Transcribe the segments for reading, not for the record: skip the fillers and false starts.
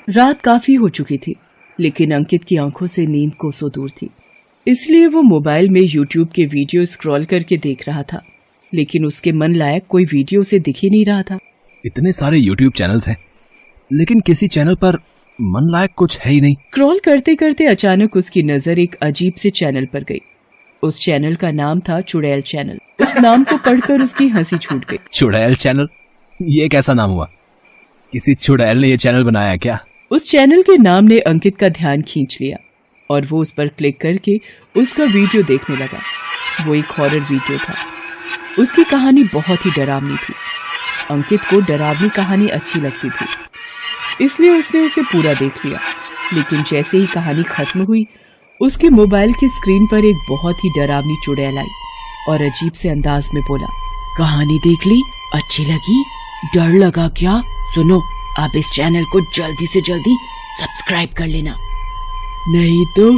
रात काफी हो चुकी थी, लेकिन अंकित की आंखों से नींद कोसों दूर थी। इसलिए वो मोबाइल में यूट्यूब के वीडियो स्क्रॉल करके देख रहा था, लेकिन उसके मन लायक कोई वीडियो उसे दिख ही नहीं रहा था। इतने सारे यूट्यूब चैनल्स हैं, लेकिन किसी चैनल पर मन लायक कुछ है ही नहीं। स्क्रॉल करते करते अचानक उसकी नजर एक अजीब से चैनल पर गई। उस चैनल का नाम था चुड़ैल चैनल। उस नाम को पढ़कर उसकी हंसी छूट गई। चुड़ैल चैनल? ये कैसा नाम हुआ? किसी चुड़ैल ने ये चैनल बनाया क्या? उस चैनल के नाम ने अंकित का ध्यान खींच लिया और वो उस पर क्लिक करके उसका वीडियो देखने लगा। वो एक हॉरर वीडियो था। उसकी कहानी बहुत ही डरावनी थी। अंकित को डरावनी कहानी अच्छी लगती थी, इसलिए उसने उसे पूरा देख लिया। लेकिन जैसे ही कहानी खत्म हुई, उसके मोबाइल की स्क्रीन पर एक बहुत ही डरावनी चुड़ैल आई और अजीब से अंदाज में बोला, कहानी देख ली? अच्छी लगी? डर लगा क्या? सुनो, आप इस चैनल को जल्दी से जल्दी सब्सक्राइब कर लेना, नहीं तो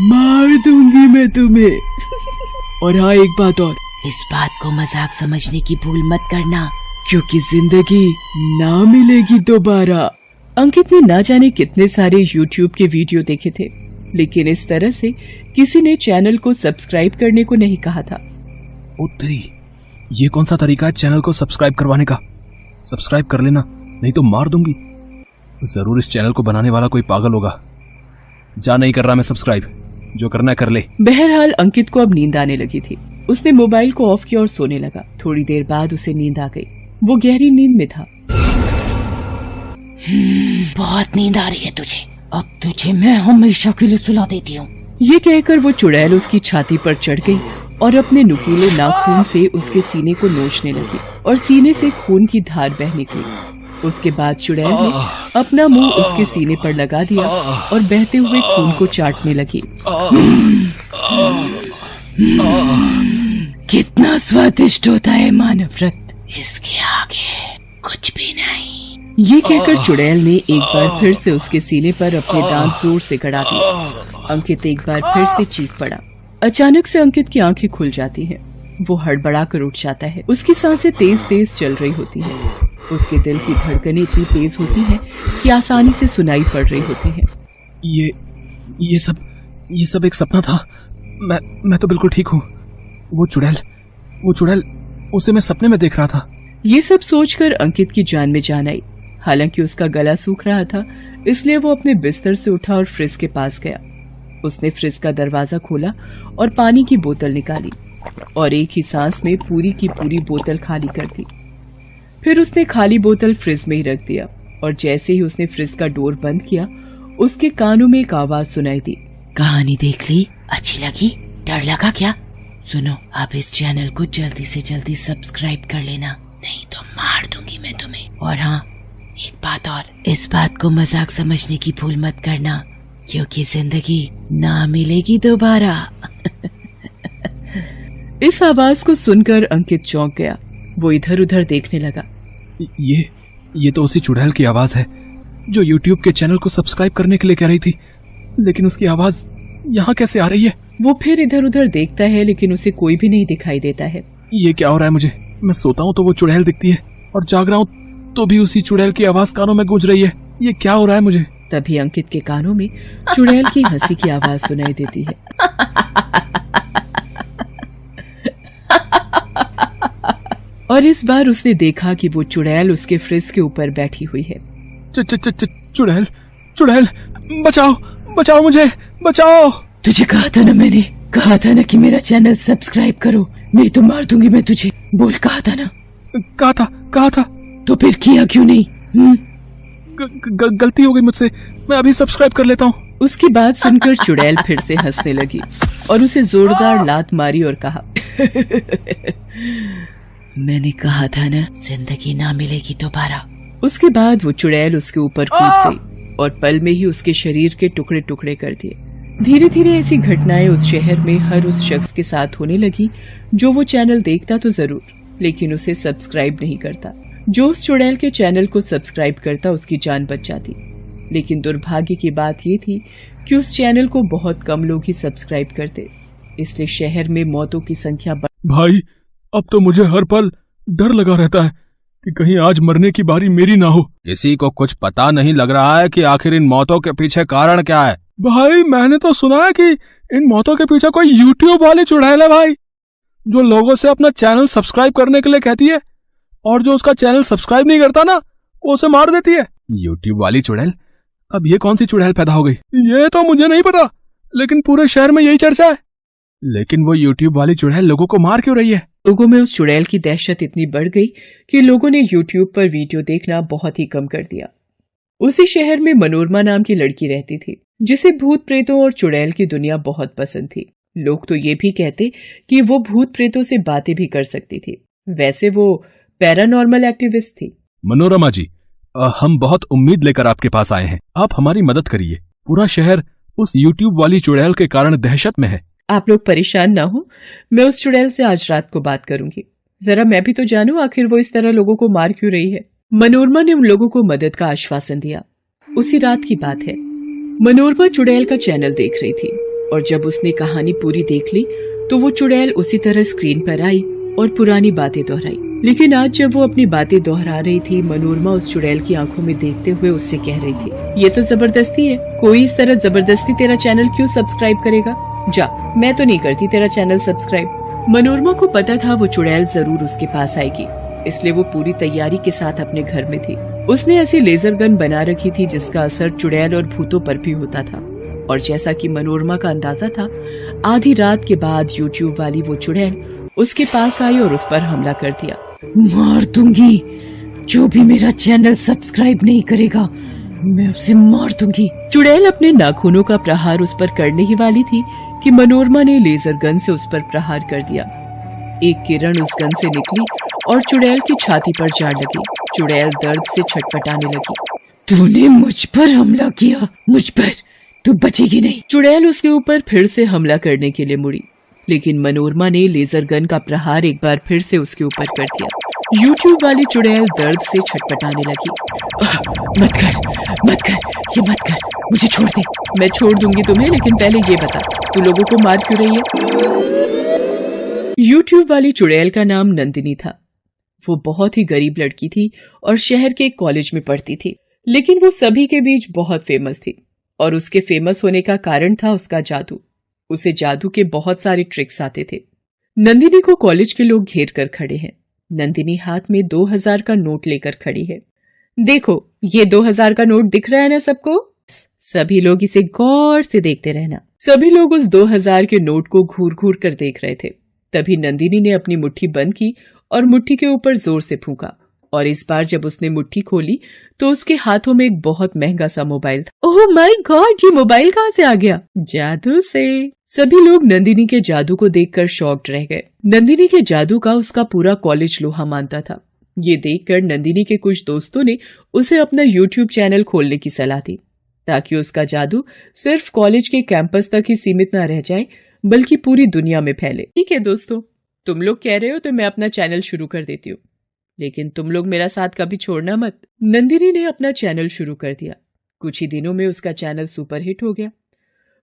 मार दूंगी मैं तुम्हें। और हाँ, एक बात और, इस बात को मजाक समझने की भूल मत करना, क्योंकि जिंदगी ना मिलेगी दोबारा। अंकित ने ना जाने कितने सारे YouTube के वीडियो देखे थे, लेकिन इस तरह से किसी ने चैनल को सब्सक्राइब करने को नहीं कहा था। ओ तेरी, ये कौन सा तरीका है चैनल को सब्सक्राइब करवाने का? सब्सक्राइब कर लेना, नहीं तो मार दूंगी। जरूर इस चैनल को बनाने वाला कोई पागल होगा। जा, नहीं कर रहा मैं सब्सक्राइब, जो करना है कर ले। बहरहाल अंकित को अब नींद आने लगी थी। उसने मोबाइल को ऑफ किया और सोने लगा। थोड़ी देर बाद उसे नींद आ गई। वो गहरी नींद में था। बहुत नींद आ रही है तुझे, अब तुझे मैं हमेशा के लिए सुला देती हूँ। ये कहकर वो चुड़ैल उसकी छाती पर चढ़ गई और अपने नुकीले नाखून से उसके सीने को नोचने लगी और सीने से खून की धार बह निकली। उसके बाद चुड़ैल ने अपना मुंह उसके सीने पर लगा दिया और बहते हुए खून को चाटने लगी। कितना स्वादिष्ट होता है मानव रक्त, इसके आगे कुछ भी नहीं। ये कहकर चुड़ैल ने एक बार फिर से उसके सीने पर अपने दांत जोर से गड़ा दिए। अंकित एक बार फिर से चीख पड़ा। अचानक से अंकित की आंखें खुल जाती हैं। वो हड़बड़ा कर उठ जाता है। उसकी सांसें तेज तेज चल रही होती हैं। उसके दिल की धड़कनें इतनी तेज होती हैं कि आसानी से सुनाई पड़ रही होती हैं। ये सब एक सपना था। मैं तो बिल्कुल ठीक हूँ। वो चुड़ैल उसे मैं सपने में देख रहा था। ये सब सोचकर अंकित की जान में जान आई। हालांकि उसका गला सूख रहा था, इसलिए वो अपने बिस्तर से उठा और फ्रिज के पास गया। उसने फ्रिज का दरवाजा खोला और पानी की बोतल निकाली और एक ही सांस में पूरी की पूरी बोतल खाली कर दी। फिर उसने खाली बोतल फ्रिज में ही रख दिया और जैसे ही उसने फ्रिज का डोर बंद किया, उसके कानों में एक आवाज सुनाई दी। कहानी देख ली? अच्छी लगी? डर लगा क्या? सुनो, आप इस चैनल को जल्दी से जल्दी सब्सक्राइब कर लेना, नहीं तो मार दूंगी मैं तुम्हें। और हाँ, एक बात और, इस बात को मजाक समझने की भूल मत करना, क्योंकि जिंदगी ना मिलेगी दोबारा। इस आवाज को सुनकर अंकित चौंक गया। वो इधर उधर देखने लगा। ये तो उसी चुड़ैल की आवाज है जो YouTube के चैनल को सब्सक्राइब करने के लिए कह रही थी, लेकिन उसकी आवाज यहाँ कैसे आ रही है? वो फिर इधर उधर देखता है, लेकिन उसे कोई भी नहीं दिखाई देता है। ये क्या हो रहा है मुझे? मैं सोता हूँ तो वो चुड़ैल दिखती है और जाग रहा हूँ तो भी उसी चुड़ैल की आवाज कानों में गूंज रही है। ये क्या हो रहा है मुझे? तभी अंकित के कानों में चुड़ैल की हंसी की आवाज सुनाई देती है। और इस बार उसने देखा कि वो चुड़ैल उसके फ्रिज के ऊपर बैठी हुई है। चुड़ैल, बचाओ मुझे, बचाओ। तुझे कहा था ना, मैंने कहा था ना कि मेरा चैनल सब्सक्राइब करो, नहीं तो मार दूंगी मैं तुझे। बोल, कहा था ना? कहा था। तो फिर किया क्यों नहीं? गलती हो गई मुझसे, मैं अभी सब्सक्राइब कर लेता हूँ। उसकी बात सुनकर चुड़ैल फिर से हंसने लगी और उसे जोरदार लात मारी और कहा, मैंने कहा था ना, जिंदगी ना मिलेगी दोबारा। उसके बाद वो चुड़ैल उसके ऊपर कूद गई और पल में ही उसके शरीर के टुकड़े टुकड़े कर दिए। धीरे धीरे ऐसी घटनाएं उस शहर में हर उस शख्स के साथ होने लगी जो वो चैनल देखता तो जरूर, लेकिन उसे सब्सक्राइब नहीं करता। जो उस चुड़ैल के चैनल को सब्सक्राइब करता, उसकी जान बच जाती। लेकिन दुर्भाग्य की बात ये थी कि उस चैनल को बहुत कम लोग ही सब्सक्राइब करते, इसलिए शहर में मौतों की संख्या भाई, अब तो मुझे हर पल डर लगा रहता है। कि कहीं आज मरने की बारी मेरी ना हो। किसी को कुछ पता नहीं लग रहा है कि आखिर इन मौतों के पीछे कारण क्या है। भाई मैंने तो सुना है कि इन मौतों के पीछे कोई यूट्यूब वाली चुड़ैल है भाई, जो लोगों से अपना चैनल सब्सक्राइब करने के लिए कहती है और जो उसका चैनल सब्सक्राइब नहीं करता ना वो उसे मार देती है। यूट्यूब वाली चुड़ैल? अब ये कौन सी चुड़ैल पैदा हो गई? ये तो मुझे नहीं पता, लेकिन पूरे शहर में यही चर्चा है। लेकिन वो यूट्यूब वाली चुड़ैल लोगों को मार क्यों रही है? लोगों में उस चुड़ैल की दहशत इतनी बढ़ गई कि लोगों ने यूट्यूब पर वीडियो देखना बहुत ही कम कर दिया। उसी शहर में मनोरमा नाम की लड़की रहती थी, जिसे भूत प्रेतों और चुड़ैल की दुनिया बहुत पसंद थी। लोग तो ये भी कहते कि वो भूत प्रेतों से बातें भी कर सकती थी। वैसे वो पैरानॉर्मल एक्टिविस्ट थी। मनोरमा जी, हम बहुत उम्मीद लेकर आपके पास आए हैं, आप हमारी मदद करिए। पूरा शहर उस यूट्यूब वाली चुड़ैल के कारण दहशत में है। आप लोग परेशान ना हो, मैं उस चुड़ैल से आज रात को बात करूंगी। जरा मैं भी तो जानूं आखिर वो इस तरह लोगों को मार क्यों रही है। मनोरमा ने उन लोगों को मदद का आश्वासन दिया। उसी रात की बात है। मनोरमा चुड़ैल का चैनल देख रही थी और जब उसने कहानी पूरी देख ली तो वो चुड़ैल उसी तरह स्क्रीन पर आई और पुरानी बातें दोहराई। लेकिन आज जब वो अपनी बातें दोहरा रही थी, मनोरमा उस चुड़ैल की आंखों में देखते हुए उससे कह रही थी, ये तो जबरदस्ती है। कोई इस तरह जबरदस्ती तेरा चैनल क्यों सब्सक्राइब करेगा? जा, मैं तो नहीं करती तेरा चैनल सब्सक्राइब। मनोरमा को पता था वो चुड़ैल जरूर उसके पास आएगी, इसलिए वो पूरी तैयारी के साथ अपने घर में थी। उसने ऐसी लेजर गन बना रखी थी जिसका असर चुड़ैल और भूतों पर भी होता था। और जैसा कि मनोरमा का अंदाजा था, आधी रात के बाद यूट्यूब वाली वो चुड़ैल उसके पास आई और उस पर हमला कर दिया। मार दूंगी, जो भी मेरा चैनल सब्सक्राइब नहीं करेगा मैं उसे मार दूंगी। चुड़ैल अपने नाखूनों का प्रहार उस पर करने ही वाली थी कि मनोरमा ने लेजर गन से उस पर प्रहार कर दिया। एक किरण उस गन से निकली और चुड़ैल की छाती पर जा लगी। चुड़ैल दर्द से छटपटाने लगी। तूने मुझ पर हमला किया, मुझ पर, तू बचेगी नहीं। चुड़ैल उसके ऊपर फिर से हमला करने के लिए मुड़ी, लेकिन मनोरमा ने लेजर गन का प्रहार एक बार फिर से उसके ऊपर कर दिया। यूट्यूब वाली चुड़ैल दर्द से छटपटाने लगी। मत कर, ये मत कर, मुझे छोड़ दे। मैं छोड़ दूंगी तुम्हें, लेकिन पहले ये बता, तू लोगों को मार क्यों रही है? यूट्यूब वाली चुड़ैल का नाम नंदिनी था। वो बहुत ही गरीब लड़की थी और शहर के एक कॉलेज में पढ़ती थी, लेकिन वो सभी के बीच बहुत फेमस थी और उसके फेमस होने का कारण था उसका जादू। उसे जादू के बहुत सारे ट्रिक्स आते थे। नंदिनी को कॉलेज के लोग घेर कर खड़े हैं। नंदिनी हाथ में 2000 का नोट लेकर खड़ी है। देखो, ये 2000 का नोट दिख रहा है ना सबको? सभी लोग इसे गौर से देखते रहना। सभी लोग उस 2000 के नोट को घूर घूर कर देख रहे थे। तभी नंदिनी ने अपनी मुट्ठी बंद की और मुट्ठी के ऊपर जोर से फूंका, और इस बार जब उसने मुट्ठी खोली तो उसके हाथों में एक बहुत महंगा सा मोबाइल था। ओह माय गॉड, ये मोबाइल कहाँ से आ गया? जादू से। सभी लोग नंदिनी के जादू को देखकर शॉक्ड रह गए। नंदिनी के जादू का उसका पूरा कॉलेज लोहा मानता था। ये देखकर नंदिनी के कुछ दोस्तों ने उसे अपना यूट्यूब चैनल खोलने की सलाह दी, ताकि उसका जादू सिर्फ कॉलेज के कैंपस तक ही सीमित न रह जाए, बल्कि पूरी दुनिया में फैले। ठीक है दोस्तों, तुम लोग कह रहे हो तो मैं अपना चैनल शुरू कर देती हूँ, लेकिन तुम लोग मेरा साथ कभी छोड़ना मत। नंदिनी ने अपना चैनल शुरू कर दिया। कुछ ही दिनों में उसका चैनल सुपरहिट हो गया।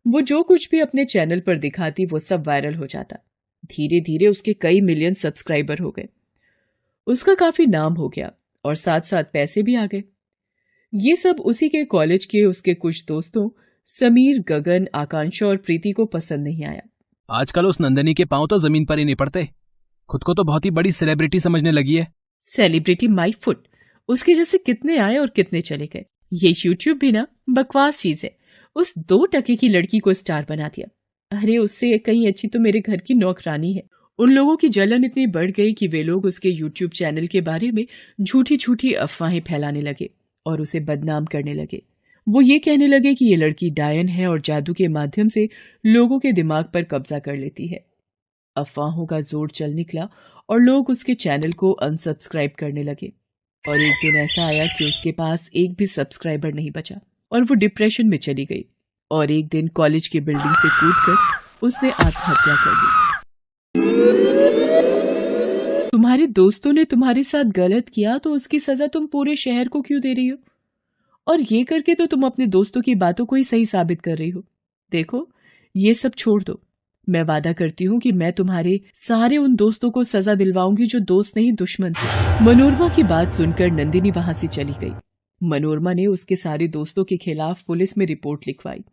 वो जो कुछ भी अपने चैनल पर दिखाती वो सब वायरल हो जाता। धीरे धीरे उसके कई मिलियन सब्सक्राइबर हो गए। उसका काफी नाम हो गया और साथ साथ पैसे भी आ गए। ये सब उसी के कॉलेज के उसके कुछ दोस्तों समीर, गगन, आकांक्षा और प्रीति को पसंद नहीं आया। आजकल उस नंदिनी के पांव तो जमीन पर ही नहीं पड़ते। खुद को तो बहुत ही बड़ी सेलिब्रिटी समझने लगी है। सेलिब्रिटी माई फुट, उसके जैसे कितने आए और कितने चले गए। ये यूट्यूब भी ना बकवास चीज है। उस 2 टके की लड़की को स्टार बना दिया। अरे उससे कहीं अच्छी तो मेरे घर की नौकरानी है। उन लोगों की जलन इतनी बढ़ गई कि वे लोग उसके यूट्यूब चैनल के बारे में झूठी झूठी अफवाहें फैलाने लगे और उसे बदनाम करने लगे। वो ये कहने लगे कि ये लड़की डायन है और जादू के माध्यम से लोगों के दिमाग पर कब्जा कर लेती है। अफवाहों का जोर चल निकला और लोग उसके चैनल को अनसब्सक्राइब करने लगे। और एक दिन ऐसा आया कि उसके पास एक भी सब्सक्राइबर नहीं बचा और वो डिप्रेशन में चली गई। और एक दिन कॉलेज की बिल्डिंग से कूदकर उसने आत्महत्या कर दी। तुम्हारे दोस्तों ने तुम्हारे साथ गलत किया तो उसकी सजा तुम पूरे शहर को क्यों दे रही हो? और ये करके तो तुम अपने दोस्तों की बातों को ही सही साबित कर रही हो। देखो, ये सब छोड़ दो मैं वादा करती हूँ कि मैं तुम्हारे सारे उन दोस्तों को सजा दिलवाऊंगी जो दोस्त नहीं दुश्मन थे। मनोरमा की बात सुनकर नंदिनी वहां से चली गई। मनोरमा ने उसके सारे दोस्तों के खिलाफ पुलिस में रिपोर्ट लिखवाई।